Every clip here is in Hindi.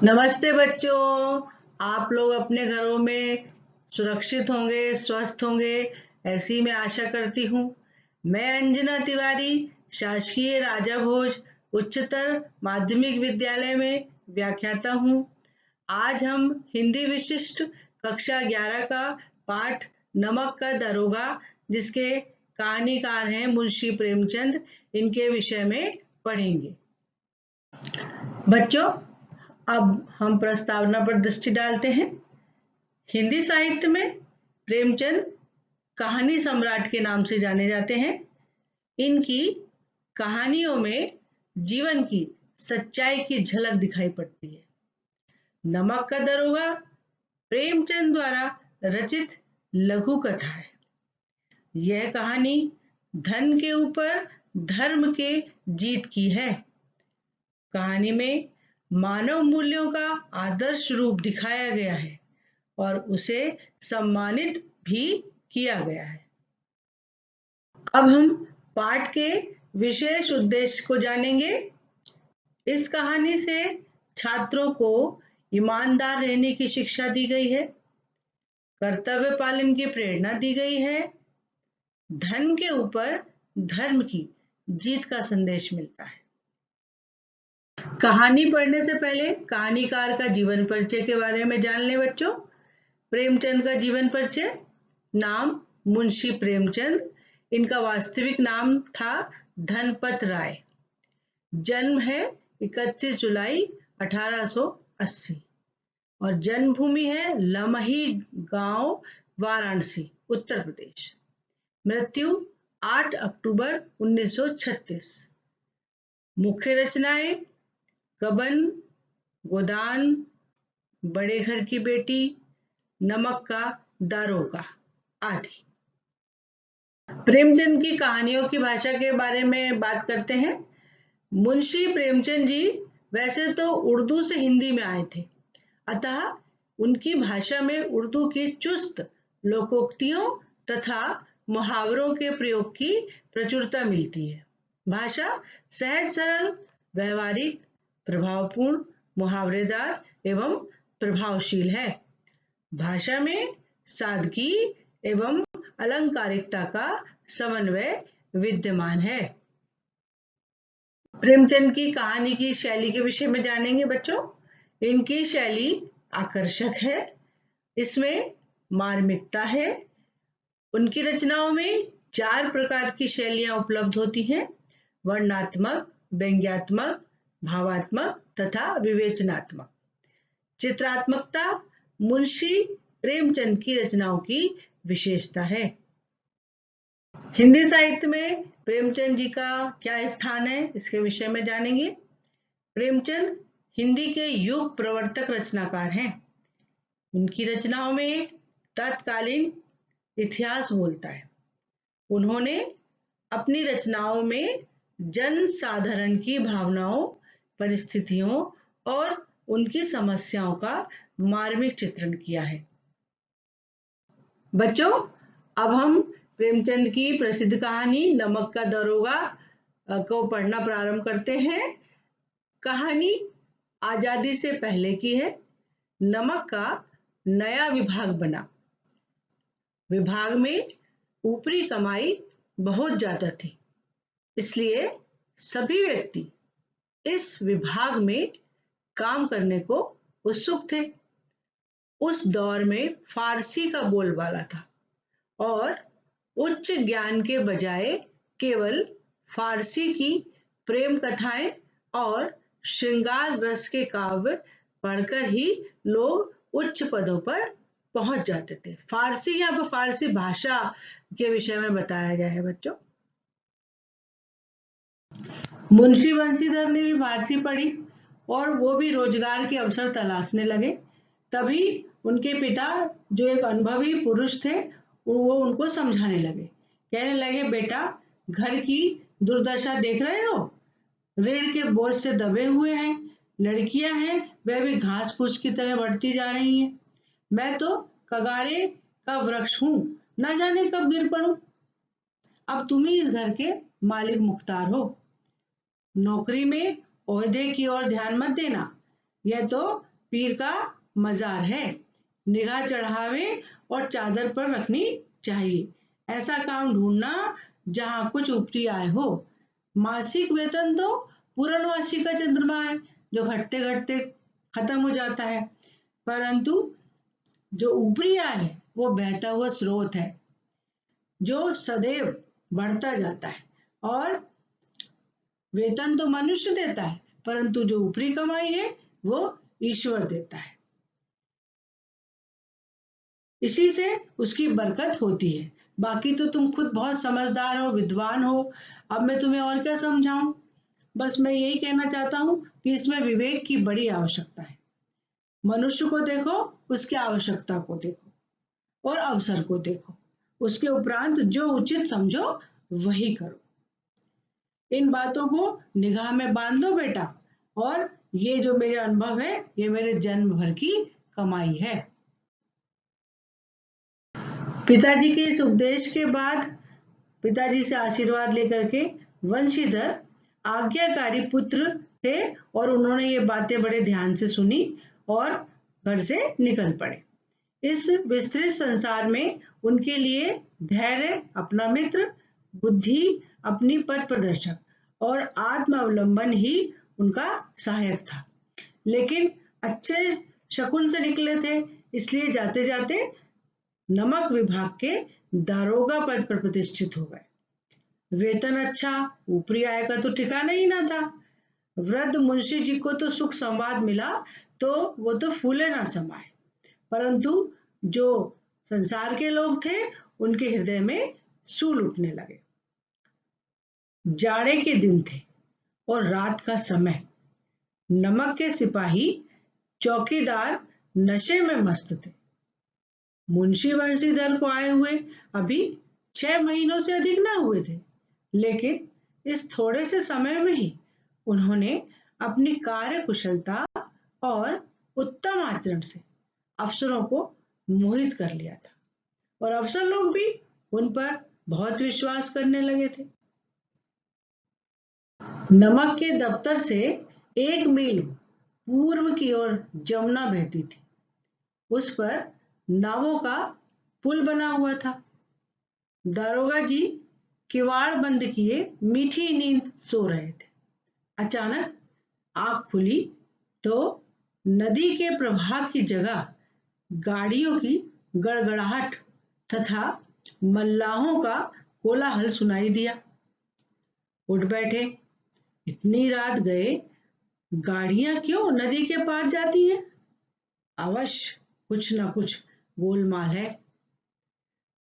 नमस्ते बच्चों। आप लोग अपने घरों में सुरक्षित होंगे, स्वस्थ होंगे, ऐसी मैं आशा करती हूँ। मैं अंजना तिवारी शासकीय राजा भोज उच्चतर माध्यमिक विद्यालय में व्याख्याता हूँ। आज हम हिंदी विशिष्ट कक्षा 11 का पाठ नमक का दरोगा, जिसके कहानीकार हैं मुंशी प्रेमचंद, इनके विषय में पढ़ेंगे। बच्चों, अब हम प्रस्तावना पर दृष्टि डालते हैं। हिंदी साहित्य में प्रेमचंद कहानी सम्राट के नाम से जाने जाते हैं। इनकी कहानियों में जीवन की सच्चाई की झलक दिखाई पड़ती है। नमक का दरोगा प्रेमचंद द्वारा रचित लघु कथा है। यह कहानी धन के ऊपर धर्म के जीत की है। कहानी में मानव मूल्यों का आदर्श रूप दिखाया गया है और उसे सम्मानित भी किया गया है। अब हम पाठ के विशेष उद्देश्य को जानेंगे। इस कहानी से छात्रों को ईमानदार रहने की शिक्षा दी गई है, कर्तव्य पालन की प्रेरणा दी गई है, धन के ऊपर धर्म की जीत का संदेश मिलता है। कहानी पढ़ने से पहले कहानीकार का जीवन परिचय के बारे में जान लें बच्चों। प्रेमचंद का जीवन परिचय। नाम मुंशी प्रेमचंद। इनका वास्तविक नाम था धनपत राय। जन्म है 31 जुलाई 1880 और जन्मभूमि है लमही गांव, वाराणसी, उत्तर प्रदेश। मृत्यु 8 अक्टूबर 1936। मुख्य रचनाएं गबन, गोदान, बड़े घर की बेटी, नमक का दारोगा आदि। प्रेमचंद की कहानियों की भाषा के बारे में बात करते हैं। मुंशी प्रेमचंद जी वैसे तो उर्दू से हिंदी में आए थे, अतः उनकी भाषा में उर्दू की चुस्त लोकोक्तियों तथा मुहावरों के प्रयोग की प्रचुरता मिलती है। भाषा सहज सरल, व्यवहारिक, प्रभावपूर्ण, मुहावरेदार एवं प्रभावशील है। भाषा में सादगी एवं अलंकारिकता का समन्वय विद्यमान है। प्रेमचंद की कहानी की शैली के विषय में जानेंगे बच्चों। इनकी शैली आकर्षक है, इसमें मार्मिकता है। उनकी रचनाओं में 4 प्रकार की शैलियां उपलब्ध होती हैं: वर्णनात्मक, व्यंग्यात्मक, भावात्मक तथा विवेचनात्मक। चित्रात्मकता मुंशी प्रेमचंद की रचनाओं की विशेषता है। हिंदी साहित्य में प्रेमचंद जी का क्या स्थान है, इसके विषय में जानेंगे। प्रेमचंद हिंदी के युग प्रवर्तक रचनाकार हैं। उनकी रचनाओं में तत्कालीन इतिहास बोलता है। उन्होंने अपनी रचनाओं में जन साधारण की भावनाओं, परिस्थितियों और उनकी समस्याओं का मार्मिक चित्रण किया है। बच्चों, अब हम प्रेमचंद की प्रसिद्ध कहानी नमक का दरोगा को पढ़ना प्रारंभ करते हैं। कहानी आजादी से पहले की है। नमक का नया विभाग बना। विभाग में ऊपरी कमाई बहुत ज्यादा थी, इसलिए सभी व्यक्ति इस विभाग में काम करने को उत्सुक थे। उस दौर में फारसी का बोलबाला था और उच्च ज्ञान के बजाय केवल फारसी की प्रेम कथाएं और श्रृंगार रस के काव्य पढ़कर ही लोग उच्च पदों पर पहुंच जाते थे। फारसी, यहाँ पर फारसी भाषा के विषय में बताया गया है बच्चों। मुंशी बंशीधर ने भी फारसी पढ़ी और वो भी रोजगार के अवसर तलाशने लगे। तभी उनके पिता, जो एक अनुभवी पुरुष थे, वो उनको समझाने लगे। कहने लगे, बेटा, घर की दुर्दशा देख रहे हो, ऋण के बोझ से दबे हुए हैं। लड़कियां हैं, वह भी घास फूस की तरह बढ़ती जा रही हैं। मैं तो कगारे का वृक्ष हूं, न जाने कब गिर पड़ूं। अब तुम ही इस घर के मालिक मुख्तार हो। नौकरी में ओहदे की ओर ध्यान मत देना, यह तो पीर का मजार है, निगाह चढ़ावे और चादर पर रखनी चाहिए। ऐसा काम ढूंढना जहां कुछ ऊपरी आय हो। मासिक वेतन तो पूर्णमासी का चंद्रमा है, जो घटते घटते खत्म हो जाता है, परंतु जो ऊपरी आय है वो बहता हुआ स्रोत है, जो सदैव बढ़ता जाता है। और वेतन तो मनुष्य देता है, परंतु जो ऊपरी कमाई है वो ईश्वर देता है। इसी से उसकी बरकत होती है। बाकी तो तुम खुद बहुत समझदार हो, विद्वान हो, अब मैं तुम्हें और क्या समझाऊं। बस मैं यही कहना चाहता हूं कि इसमें विवेक की बड़ी आवश्यकता है। मनुष्य को देखो, उसकी आवश्यकता को देखो और अवसर को देखो, उसके उपरांत जो उचित समझो वही करो। इन बातों को निगाह में बांध लो बेटा, और ये जो मेरे अनुभव है ये मेरे जन्म भर की कमाई है। पिताजी के इस उपदेश के बाद पिताजी से आशीर्वाद लेकर के वंशीधर आज्ञाकारी पुत्र थे, और उन्होंने ये बातें बड़े ध्यान से सुनी और घर से निकल पड़े। इस विस्तृत संसार में उनके लिए धैर्य अपना मित्र, बुद्धि अपनी पथ प्रदर्शक और आत्म अवलंबन ही उनका सहायक था। लेकिन अच्छे शकुन से निकले थे, इसलिए जाते जाते नमक विभाग के दारोगा पद पर प्रतिष्ठित हो गए। वेतन अच्छा, ऊपरी आय का तो ठिकाना ही ना था। वृद्ध मुंशी जी को तो सुख संवाद मिला तो वो तो फूले ना समाये, परंतु जो संसार के लोग थे उनके हृदय में सूल उठने लगे। जाड़े के दिन थे और रात का समय। नमक के सिपाही चौकीदार नशे में मस्त थे। मुंशी बंशीधर को आए हुए अभी 6 महीनों से अधिक ना हुए थे, लेकिन इस थोड़े से समय में ही उन्होंने अपनी कार्य कुशलता और उत्तम आचरण से अफसरों को मोहित कर लिया था, और अफसर लोग भी उन पर बहुत विश्वास करने लगे थे। नमक के दफ्तर से 1 मील पूर्व की ओर जमुना बहती थी। उस पर नावों का पुल बना हुआ था। दारोगा जी किवाड़ बंद किए मीठी नींद सो रहे थे। अचानक आंख खुली तो नदी के प्रवाह की जगह गाड़ियों की गड़गड़ाहट तथा मल्लाहों का कोलाहल सुनाई दिया। उठ बैठे। इतनी रात गए, गाड़ियां क्यों नदी के पार जाती हैं? अवश्य कुछ न कुछ गोलमाल है।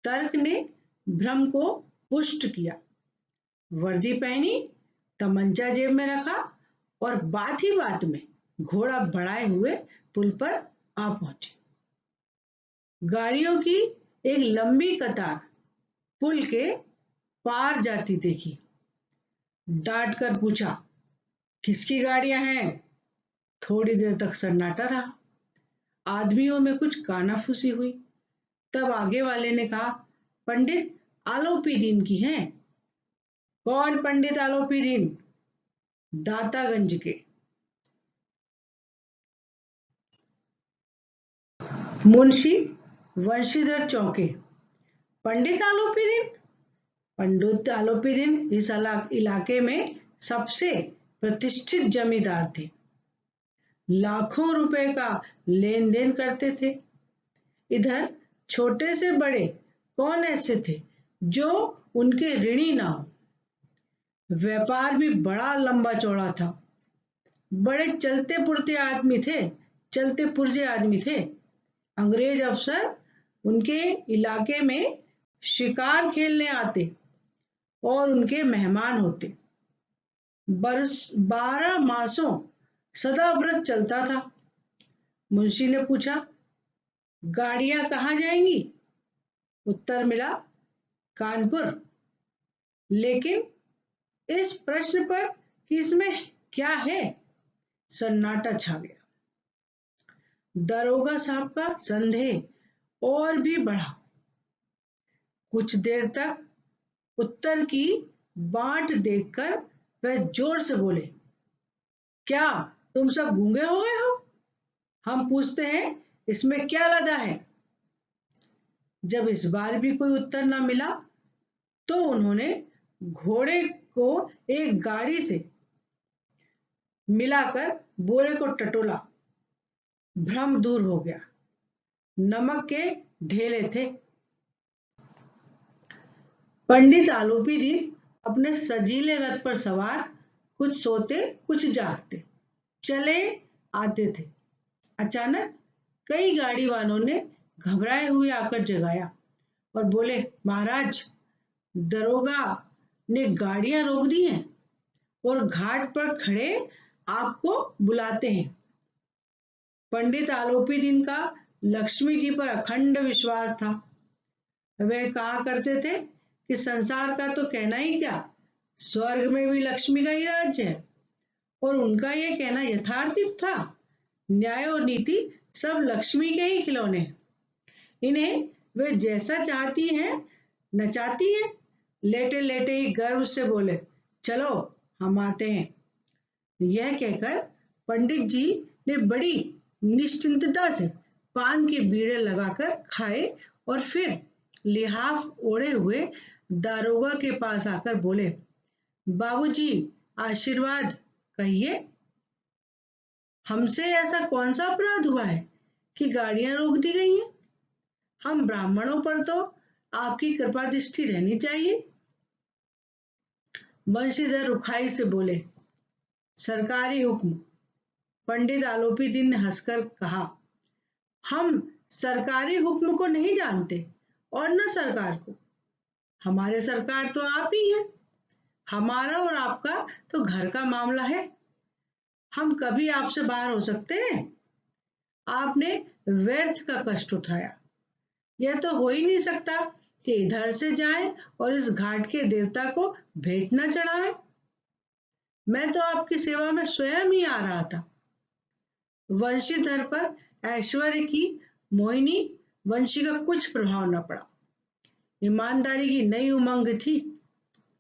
तर्क ने भ्रम को पुष्ट किया। वर्दी पहनी, तमंचा जेब में रखा और बात ही बात में घोड़ा बढ़ाए हुए पुल पर आ पहुंचे। गाड़ियों की एक लंबी कतार पुल के पार जाती देखी। डांट कर पूछा, किसकी गाड़ियां हैं? थोड़ी देर तक सन्नाटा रहा। आदमियों में कुछ कानाफूसी हुई। तब आगे वाले ने कहा, पंडित आलोपीदीन की हैं। कौन पंडित आलोपीदीन? दातागंज के। मुंशी वंशीधर चौंके। पंडित आलोपीदीन? पंडित आलोपीदीन इस इलाके में सबसे प्रतिष्ठित जमींदार थे। लाखों रुपए का लेन देन करते थे। इधर छोटे से बड़े कौन ऐसे थे जो उनके ऋणी ना हो। व्यापार भी बड़ा लंबा चौड़ा था। बड़े चलते पुरजे आदमी थे। अंग्रेज अफसर उनके इलाके में शिकार खेलने आते और उनके मेहमान होते। 12 मासों सदा व्रत चलता था। मुंशी ने पूछा, गाड़ियां कहाँ जाएंगी? उत्तर मिला, कानपुर। लेकिन इस प्रश्न पर कि इसमें क्या है, सन्नाटा छा गया। दरोगा साहब का संदेह और भी बढ़ा। कुछ देर तक उत्तर की बाट देखकर वह जोर से बोले, क्या तुम सब गूंगे हो गए हो? हम पूछते हैं, इसमें क्या लदा है? जब इस बार भी कोई उत्तर न मिला तो उन्होंने घोड़े को एक गाड़ी से मिलाकर बोरे को टटोला। भ्रम दूर हो गया। नमक के ढेले थे। पंडित आलोपी दिन अपने सजीले रथ पर सवार, कुछ सोते कुछ जागते चले आते थे। अचानक कई गाड़ी वालों ने घबराए हुए आकर जगाया और बोले, महाराज, दरोगा ने गाड़ियां रोक दी हैं और घाट पर खड़े आपको बुलाते हैं। पंडित आलोपी दिन का लक्ष्मी जी पर अखंड विश्वास था। वह कहा करते थे कि संसार का तो कहना ही क्या, स्वर्ग में भी लक्ष्मी का ही राज्य है। और उनका यह कहना यथार्थित था। न्याय और नीति सब लक्ष्मी के ही खिलौने हैं। इन्हें वे जैसा चाहती हैं नचाती हैं। लेटे लेटे ही गर्व से बोले, चलो हम आते हैं। यह कहकर पंडित जी ने बड़ी निश्चिंतता से पान के बीड़े लगाकर खाए और फिर लिहाफ ओढ़े हुए दारोगा के पास आकर बोले, बाबूजी, आशीर्वाद कहिए। हमसे ऐसा कौन सा अपराध हुआ है कि गाड़ियां रोक दी गई हैं? हम ब्राह्मणों पर तो आपकी कृपा दृष्टि रहनी चाहिए। वंशीधर रुखाई से बोले, सरकारी हुक्म। पंडित आलोपी दिन ने हंसकर कहा, हम सरकारी हुक्म को नहीं जानते और न सरकार को। हमारे सरकार तो आप ही हैं। हमारा और आपका तो घर का मामला है। हम कभी आपसे बाहर हो सकते हैं? आपने व्यर्थ का कष्ट उठाया। यह तो हो ही नहीं सकता कि इधर से जाएं और इस घाट के देवता को भेंट न चढ़ाएं। मैं तो आपकी सेवा में स्वयं ही आ रहा था। वंशीधर पर ऐश्वर्य की मोहिनी वंशी का कुछ प्रभाव न पड़ा। ईमानदारी की नई उमंग थी।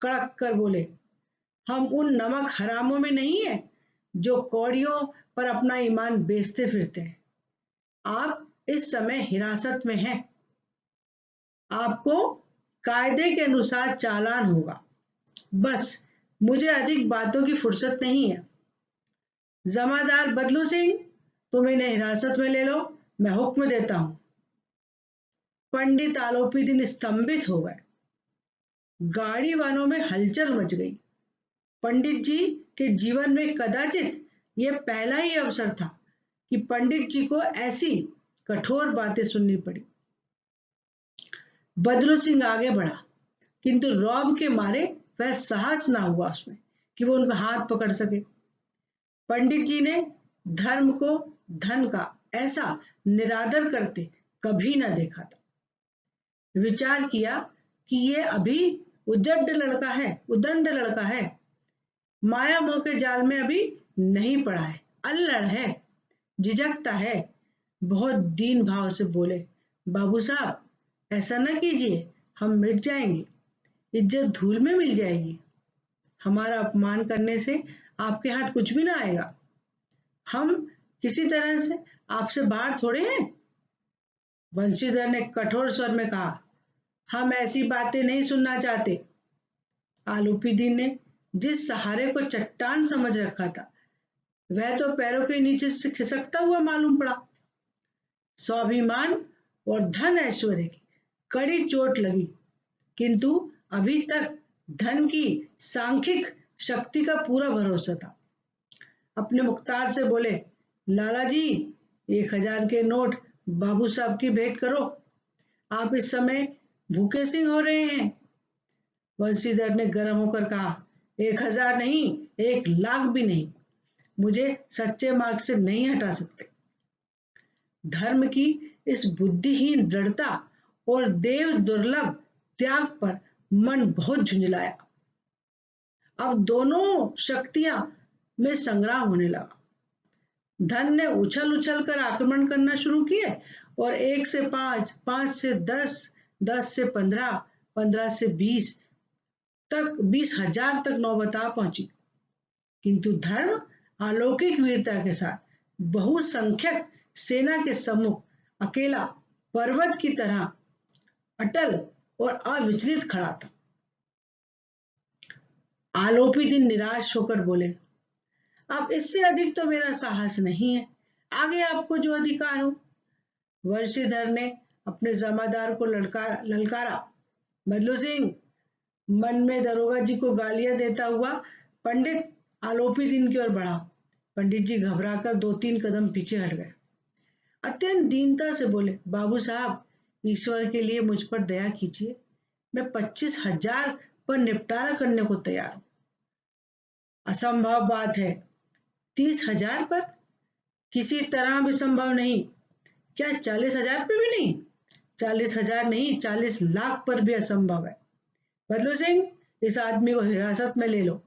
कड़क कर बोले, हम उन नमक हरामों में नहीं है जो कौड़ियों पर अपना ईमान बेचते फिरते हैं। आप इस समय हिरासत में हैं। आपको कायदे के अनुसार चालान होगा। बस मुझे अधिक बातों की फुर्सत नहीं है। जमादार बदलू सिंह, तुम इन्हें हिरासत में ले लो, मैं हुक्म देता हूं। पंडित आलोपी दिन स्तंभित हो गए। गाड़ी वालों में हलचल मच गई। पंडित जी के जीवन में कदाचित यह पहला ही अवसर था कि पंडित जी को ऐसी कठोर बातें सुननी पड़ी। बदलू सिंह आगे बढ़ा, किंतु रौब के मारे वह साहस ना हुआ उसमें कि वो उनका हाथ पकड़ सके। पंडित जी ने धर्म को धन का ऐसा निरादर करते कभी न देखा था। विचार किया कि ये अभी उदंड लड़का है। माया मोह के जाल में अभी नहीं पड़ा है, अल्लड़ है, झिझकता है। बहुत दीन भाव से बोले, बाबू साहब, ऐसा न कीजिए, हम मिट जाएंगे, इज्जत धूल में मिल जाएगी। हमारा अपमान करने से आपके हाथ कुछ भी ना आएगा। हम किसी तरह से आपसे बाहर थोड़े हैं। वंशीधर ने कठोर स्वर में कहा, हम ऐसी बातें नहीं सुनना चाहते। आलोपी दीन ने जिस सहारे को चट्टान समझ रखा था, वह तो पैरों के नीचे से खिसकता हुआ मालूम पड़ा। स्वाभिमान और धन ऐश्वर्य की कड़ी चोट लगी, किंतु अभी तक धन की सांख्यिक शक्ति का पूरा भरोसा था। अपने मुख्तार से बोले, लाला जी, 1000 के नोट बाबू साहब की भेंट करो। आप इस समय भूखे सिंह हो रहे हैं। वंशीधर ने गर्म होकर कहा, 1000 नहीं, 1,00,000 भी नहीं। मुझे सच्चे मार्ग से नहीं हटा सकते। धर्म की इस बुद्धिहीन दृढ़ता और देव दुर्लभ त्याग पर मन बहुत झुंझलाया। अब दोनों शक्तियां में संग्राम होने लगा। धन ने उछल उछल कर आक्रमण करना शुरू किए और 1 से 5, 5 से 10, 10 से 15, 15 से 20 तक 20,000 तक नौबत पहुंची। किंतु धर्म अलौकिक वीरता के साथ बहुसंख्यक सेना के सम्मुख अकेला पर्वत की तरह अटल और अविचलित खड़ा था। आलोपी दिन निराश होकर बोले, अब इससे अधिक तो मेरा साहस नहीं है, आगे आपको जो अधिकार हो। वंशीधर ने अपने जमादार को ललकारा। बदलू सिंह मन में दरोगा जी को गालियां देता हुआ पंडित आलोपी दिन की ओर बढ़ा। पंडित जी घबराकर 2-3 कदम पीछे हट गए। अत्यंत दीनता से बोले, बाबू साहब, ईश्वर के लिए मुझ पर दया कीजिए, मैं 25,000 पर निपटारा करने को तैयार हूं। असंभव बात है। 30,000 पर? किसी तरह भी संभव नहीं। क्या 40,000 पर भी नहीं? 40,000 नहीं, 40 लाख पर भी असंभव है। बदलू सिंह, इस आदमी को हिरासत में ले लो,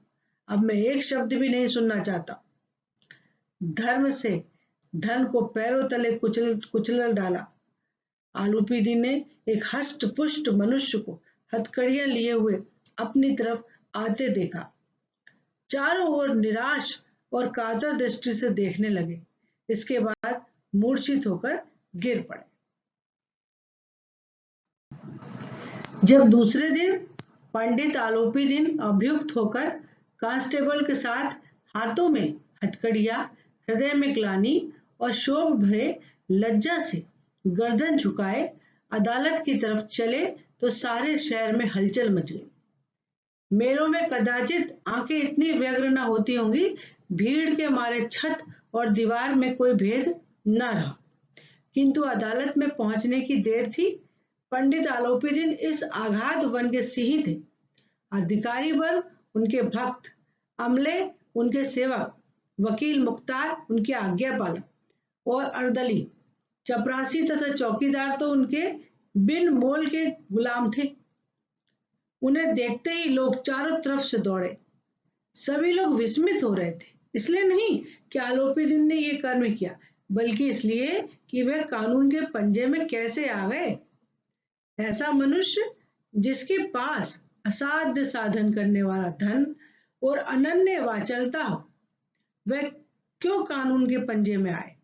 अब मैं एक शब्द भी नहीं सुनना चाहता। धर्म से धन को पैरों तले कुचल डाला। आलोपी दिन ने एक हष्ट पुष्ट मनुष्य को हथकड़ियां लिए हुए अपनी तरफ आते देखा। चारों ओर निराश और कातर दृष्टि से देखने लगे। इसके बाद मूर्छित होकर गिर पड़े। जब दूसरे दिन पंडित आलोपी दिन अभियुक्त होकर कांस्टेबल के साथ हाथों में हथकड़ियां, हृदय में ग्लानि और शोक भरे लज्जा से गर्दन झुकाए अदालत की तरफ चले तो सारे शहर में हलचल मच गई। मेलों में कदाचित आंखें इतनी व्यग्र न होती होंगी, भीड़ के मारे छत और दीवार में कोई भेद न रहा। किंतु अदालत में पहुंचने की देर थी। पंडित आलोपी दिन इस आगाध वन के सिंह थे। अधिकारी वर्ग उनके भक्त, अमले उनके सेवक, वकील मुख्तार उनके आज्ञा पालक और अर्दली, चपरासी तथा चौकीदार तो उनके बिन मोल के गुलाम थे। उन्हें देखते ही लोग चारों तरफ से दौड़े। सभी लोग विस्मित हो रहे थे, इसलिए नहीं कि आलोपी दिन ने यह कर्म किया, बल्कि इसलिए कि वे कानून के पंजे में कैसे आ गए। ऐसा मनुष्य जिसके पास असाध्य साधन करने वाला धन और अनन्य वाचालता हो, वह क्यों कानून के पंजे में आए।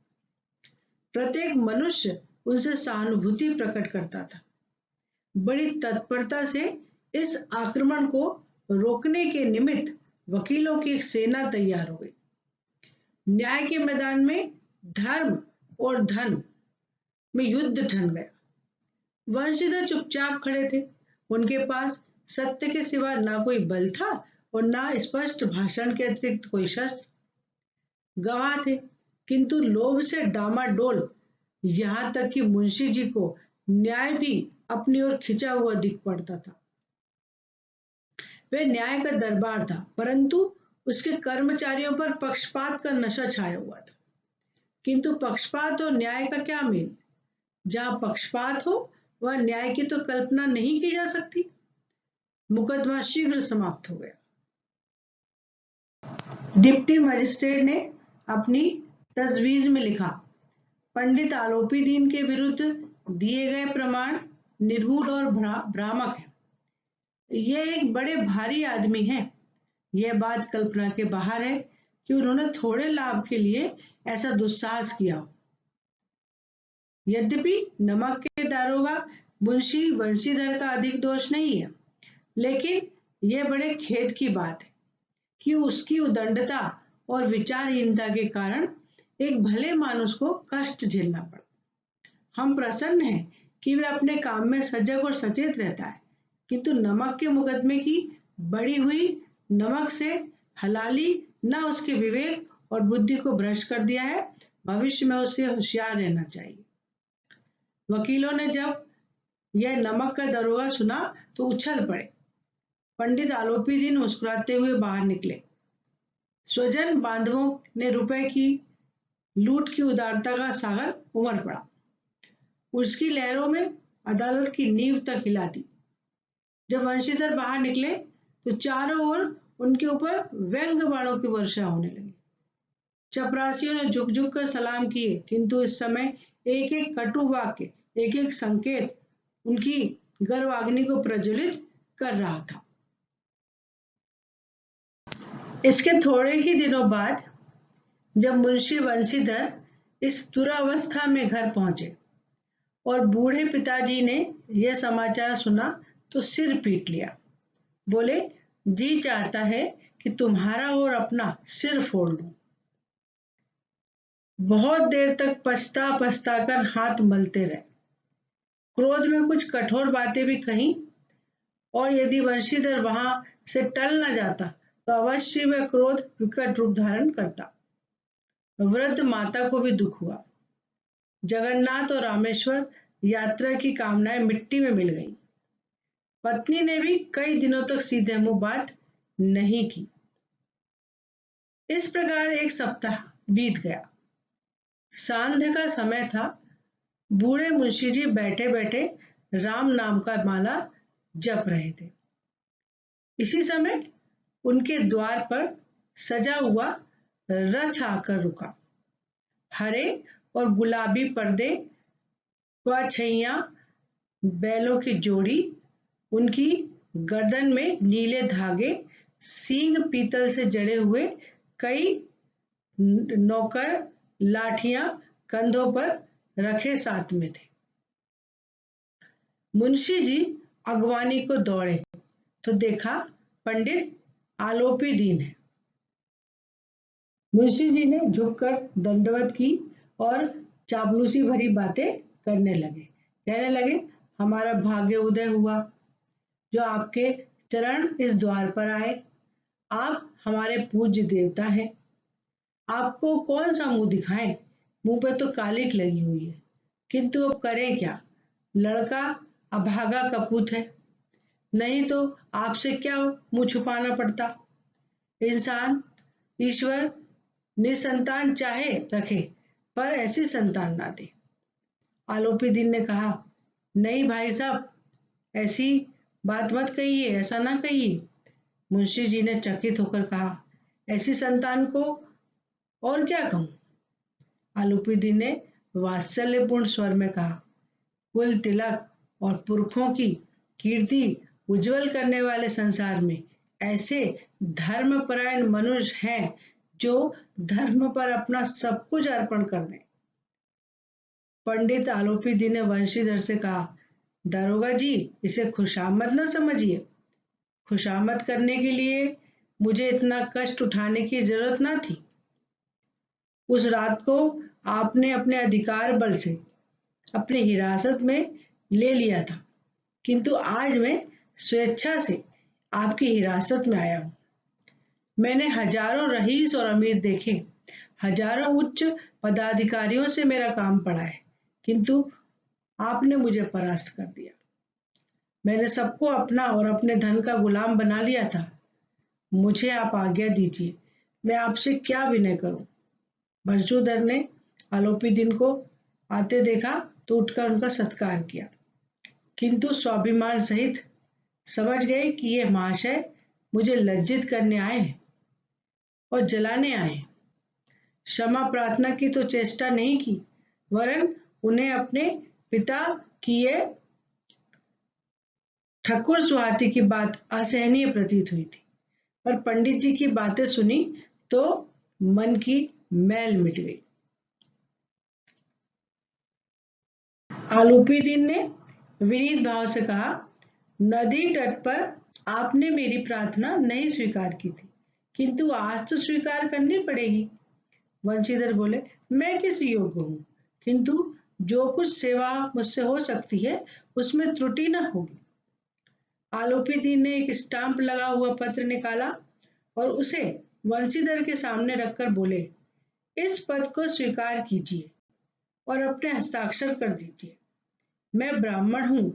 प्रत्येक मनुष्य उनसे सहानुभूति प्रकट करता था। बड़ी तत्परता से इस आक्रमण को रोकने के निमित्त वकीलों की एक सेना तैयार हो गई। न्याय के मैदान में धर्म और धन में युद्ध ठन गया। वंशीधर चुपचाप खड़े थे। उनके पास सत्य के सिवा ना कोई बल था और ना स्पष्ट भाषण के अतिरिक्त कोई शस्त्र। गवाह थे, किंतु लोभ से डामाडोल, यहां तक कि मुंशी जी को न्याय भी अपनी ओर खिंचा हुआ दिख पड़ता था। वह न्याय का दरबार था, परंतु उसके कर्मचारियों पर पक्षपात का नशा छाया हुआ था। किंतु पक्षपात और न्याय का क्या मेल? जहां पक्षपात हो वह न्याय की तो कल्पना नहीं की जा सकती। मुकदमा शीघ्र समाप्त हो गया। डिप्टी मजिस्ट्रेट ने अपनी तजवीज में लिखा, पंडित आलोपी दिन के विरुद्ध दिए गए प्रमाण निर्मूल और भ्रामक है। यह एक बड़े भारी आदमी हैं। यह बात कल्पना के बाहर है कि उन्होंने थोड़े लाभ के लिए ऐसा दुस्साहस किया। यद्यपि नमक के दारोगा मुंशी वंशीधर का अधिक दोष नहीं है, लेकिन यह बड़े खेद की बात है कि उसकी उदंडता और विचारहीनता के कारण एक भले मानुष को कष्ट झेलना पड़ा। हम प्रसन्न हैं कि वह अपने काम में सजग और सचेत रहता है, किंतु नमक के मुकदमे की बढ़ी हुई नमक से हलाली न उसके विवेक और बुद्धि को भ्रष्ट कर दिया है। भविष्य में उसे होशियार रहना चाहिए। वकीलों ने जब यह नमक का दरोगा सुना तो उछल पड़े। पंडित आलोपी दिन मुस्कुराते हुए बाहर निकले। स्वजन बांधवों ने रुपए की लूट की उदारता का सागर उमड़ पड़ा। उसकी लहरों में अदालत की नींव तक हिला दी। जब वंशीधर बाहर निकले तो चारों ओर उनके ऊपर व्यंग बाणों की वर्षा होने लगी। चपरासियों ने झुक झुक कर सलाम किए, किंतु इस समय एक एक कटु वाक्य, एक एक संकेत उनकी गर्वाग्नि को प्रज्वलित कर रहा था। इसके थोड़े ही दिनों बाद जब मुंशी वंशीधर इस दुरावस्था में घर पहुंचे और बूढ़े पिताजी ने यह समाचार सुना तो सिर पीट लिया। बोले, जी चाहता है कि तुम्हारा और अपना सिर फोड़ लूं। बहुत देर तक पछता पछता कर हाथ मलते रहे। क्रोध में कुछ कठोर बातें भी कहीं, और यदि वंशीधर वहां से टल न जाता तो अवश्य वह क्रोध विकट रूप धारण करता। वृद्ध माता को भी दुख हुआ। जगन्नाथ और रामेश्वर यात्रा की कामनाएं मिट्टी में मिल गईं। पत्नी ने भी कई दिनों तक सीधे मुंह बात नहीं की। इस प्रकार एक सप्ताह बीत गया। सांध्य का समय था। बूढ़े मुंशी जी बैठे बैठे राम नाम का माला जप रहे थे। इसी समय उनके द्वार पर सजा हुआ रथ आकर रुका। हरे और गुलाबी पर्दे व छैया बैलों की जोड़ी, उनकी गर्दन में नीले धागे, सींग पीतल से जड़े हुए कई नौकर लाठियां कंधों पर रखे साथ में थे। मुंशी जी अगवानी को दौड़े तो देखा पंडित आलोपी दीन है। मुंशी जी ने झुककर दंडवत की और चापलूसी भरी बातें करने लगे। कहने लगे, हमारा भाग्य उदय हुआ जो आपके चरण इस द्वार पर आए। आप हमारे पूज्य देवता हैं। आपको कौन सा मुंह दिखाएं? मुंह पे तो कालिक लगी हुई है, किंतु अब करें क्या? लड़का अभागा कपूत है, नहीं तो आपसे क्या मुंह छुपाना पड़ता। इंसान ईश्वर निसंतान चाहे रखे, पर ऐसी संतान ना दे। आलोपी दीन ने कहा, नहीं भाई साहब, ऐसी बात मत कहिए, ऐसा ना कहिए। मुंशी जी ने चकित होकर कहा, ऐसी संतान को और क्या कहूं? आलोपी दीन ने वात्सल्यपूर्ण स्वर में कहा, कुल तिलक और पुरखों की कीर्ति उज्जवल करने वाले संसार में ऐसे धर्मपरायण मनुष्य हैं जो धर्म पर अपना सब कुछ अर्पण कर दें। पंडित आलोपी दीन ने वंशीधर से कहा, दारोगा जी, इसे खुशामद न समझिए। खुशामद करने के लिए मुझे इतना कष्ट उठाने की जरूरत ना थी। उस रात को आपने अपने अधिकार बल से अपनी हिरासत में ले लिया था, किंतु आज मैं स्वेच्छा से आपकी हिरासत में आया हूं। मैंने हजारों रईस और अमीर देखे, हजारों उच्च पदाधिकारियों से मेरा काम पड़ा है, किंतु आपने मुझे परास्त कर दिया। मैंने सबको अपना और अपने धन का गुलाम बना लिया था। मुझे आप आज्ञा दीजिए, मैं आपसे क्या विनय करूं। वंशीधर ने आलोपी दीन को आते देखा तो उठकर उनका सत्कार किया, किंतु स्वाभिमान सहित समझ गए कि ये महाशय मुझे लज्जित करने आए हैं और जलाने आए हैं। क्षमा प्रार्थना की तो चेष्टा नहीं की, वरन उन्हें अपने पिता की ये ठकुर सुहाती की बात असहनीय प्रतीत हुई थी, पर पंडित जी की बातें सुनी तो मन की मैल मिट गई। आलोपी दीन ने विनीत भाव से कहा, नदी तट पर आपने मेरी प्रार्थना नहीं स्वीकार की थी, किंतु आज तो स्वीकार करनी पड़ेगी। वंशीधर बोले, मैं किस योग्य हूं, किंतु जो कुछ सेवा मुझसे हो सकती है उसमें त्रुटि न होगी। आलोपी दीन ने एक स्टाम्प लगा हुआ पत्र निकाला और उसे वंशीधर के सामने रखकर बोले, इस पद को स्वीकार कीजिए और अपने हस्ताक्षर कर दीजिए। मैं ब्राह्मण हूं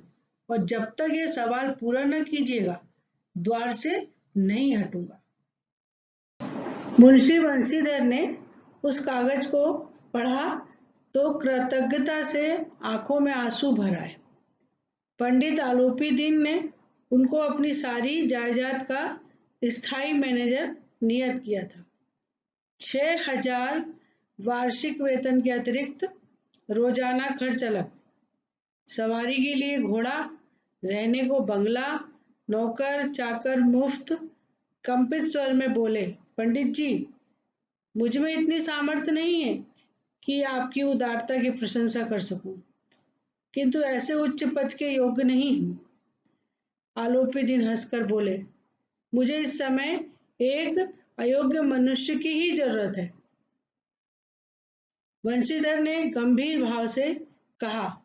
और जब तक ये सवाल पूरा न कीजिएगा द्वार से नहीं हटूंगा। मुंशी वंशीधर ने उस कागज को पढ़ा तो कृतज्ञता से आंखों में आंसू भर आए। पंडित आलोपी दीन ने उनको अपनी सारी जायदाद का स्थायी मैनेजर नियत किया था। 6,000 वार्षिक वेतन के अतिरिक्त रोजाना खर्च अलग, सवारी के लिए घोड़ा, रहने को बंगला, नौकर चाकर मुफ्त। कंपित स्वर में बोले, पंडित जी, मुझ में इतनी सामर्थ्य नहीं है कि आपकी उदारता की प्रशंसा कर सकूं, किंतु ऐसे उच्च पद के योग्य नहीं हूं। आलोपी दिन हंसकर बोले, मुझे इस समय एक अयोग्य मनुष्य की ही जरूरत है। वंशीधर ने गंभीर भाव से कहा,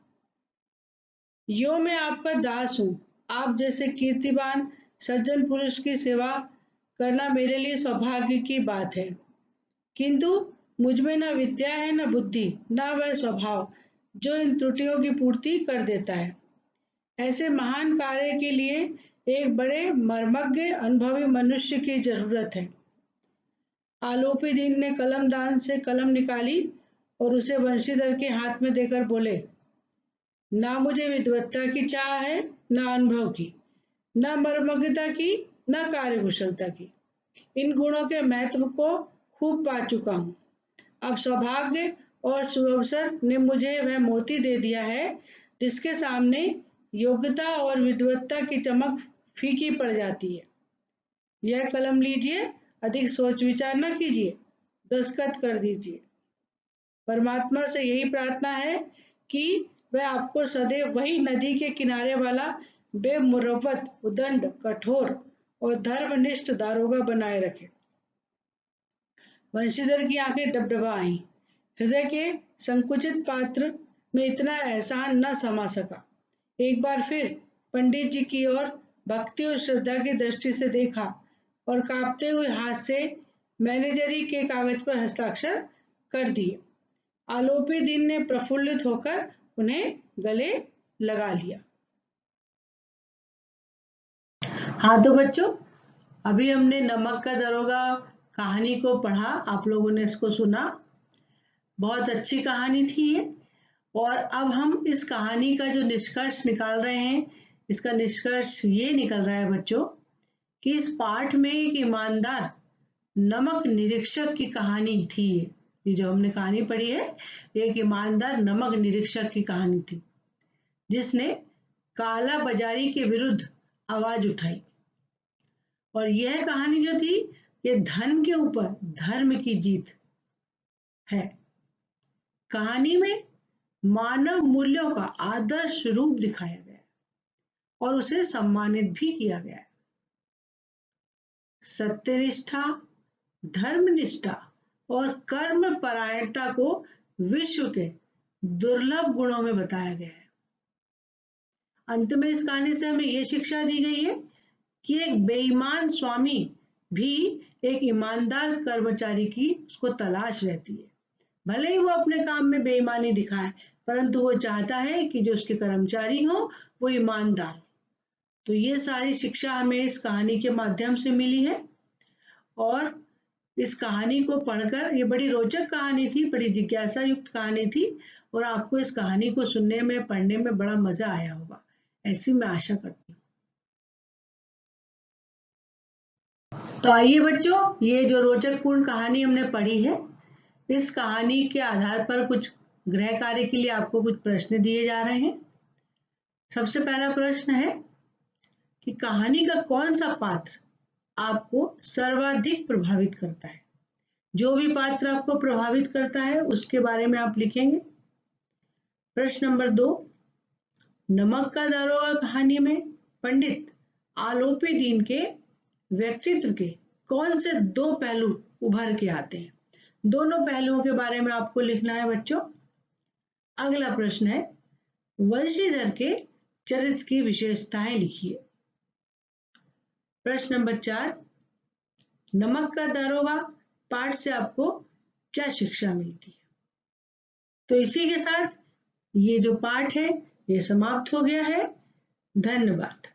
यो मैं आपका दास हूं। आप जैसे कीर्तिवान सज्जन पुरुष की सेवा करना मेरे लिए सौभाग्य की बात है, किंतु मुझ में न विद्या है, न बुद्धि, न वह स्वभाव जो इन त्रुटियों की पूर्ति कर देता है। ऐसे महान कार्य के लिए एक बड़े मर्मज्ञ अनुभवी मनुष्य की जरूरत है। आलोपी दिन ने कलमदान से कलम निकाली और उसे वंशीधर के हाथ में देकर बोले, ना मुझे विद्वत्ता की चाह है, न अनुभव की, न मर्मज्ञता की, न कार्यकुशलता की। इन गुणों के महत्व को खूब पा चुका हूँ। अब सौभाग्य और सुअवसर ने मुझे वह मोती दे दिया है जिसके सामने योग्यता और विद्वत्ता की चमक फीकी पड़ जाती है। यह कलम लीजिए, अधिक सोच विचार न कीजिए, दस्तखत कर दीजिए। परमात्मा से यही प्रार्थना है कि वह आपको सदैव वही नदी के किनारे वाला बेमुरव्वत, उदंड, कठोर और धर्मनिष्ठ दारोगा बनाए रखे। वंशीधर की आंखें डबडबा आईं। हृदय के संकुचित पात्र में इतना एहसान न समा सका। एक बार फिर पंडित जी की ओर भक्ति और श्रद्धा की दृष्टि से देखा और कांपते हुए हाथ से मैनेजरी के कागज पर हस्ताक्षर कर दिए। आलोपी दिन ने प्रफुल्लित होकर उन्हें गले लगा लिया। हाँ तो बच्चों, अभी हमने नमक का दरोगा कहानी को पढ़ा, आप लोगों ने इसको सुना। बहुत अच्छी कहानी थी ये। और अब हम इस कहानी का जो निष्कर्ष निकाल रहे हैं, इसका निष्कर्ष ये निकल रहा है बच्चों कि इस पाठ में एक ईमानदार नमक निरीक्षक की कहानी थी। ये जो हमने कहानी पढ़ी है, एक ईमानदार नमक निरीक्षक की कहानी थी जिसने काला बाजारी के विरुद्ध आवाज उठाई। और यह कहानी जो थी, ये धन के ऊपर धर्म की जीत है। कहानी में मानव मूल्यों का आदर्श रूप दिखाया गया और उसे सम्मानित भी किया गया। सत्यनिष्ठा, धर्मनिष्ठा और कर्म परायणता को विश्व के दुर्लभ गुणों में बताया गया है। अंत में इस कहानी से हमें यह शिक्षा दी गई है कि एक बेईमान स्वामी भी एक ईमानदार कर्मचारी की उसको तलाश रहती है। भले ही वो अपने काम में बेईमानी दिखाए, परंतु वो चाहता है कि जो उसके कर्मचारी हो वो ईमानदार हो। तो ये सारी शिक्षा हमें इस कहानी के माध्यम से मिली है। और इस कहानी को पढ़कर, ये बड़ी रोचक कहानी थी, बड़ी जिज्ञासा युक्त कहानी थी, और आपको इस कहानी को सुनने में, पढ़ने में बड़ा मजा आया होगा, ऐसी मैं आशा करती हूँ। तो आइए बच्चों, ये जो रोचकपूर्ण कहानी हमने पढ़ी है, इस कहानी के आधार पर कुछ गृह कार्य के लिए आपको कुछ प्रश्न दिए जा रहे हैं। सबसे पहला प्रश्न है कि कहानी का कौन सा पात्र आपको सर्वाधिक प्रभावित करता है। जो भी पात्र आपको प्रभावित करता है उसके बारे में आप लिखेंगे। प्रश्न नंबर 2, नमक का दारोगा कहानी में पंडित आलोपी दीन के व्यक्तित्व के कौन से 2 पहलू उभर के आते हैं। दोनों पहलुओं के बारे में आपको लिखना है बच्चों। अगला प्रश्न है, वंशीधर के चरित्र की विशेषताएं लिखिए। प्रश्न नंबर 4, नमक का दारोगा पाठ से आपको क्या शिक्षा मिलती है। तो इसी के साथ ये जो पाठ है ये समाप्त हो गया है। धन्यवाद।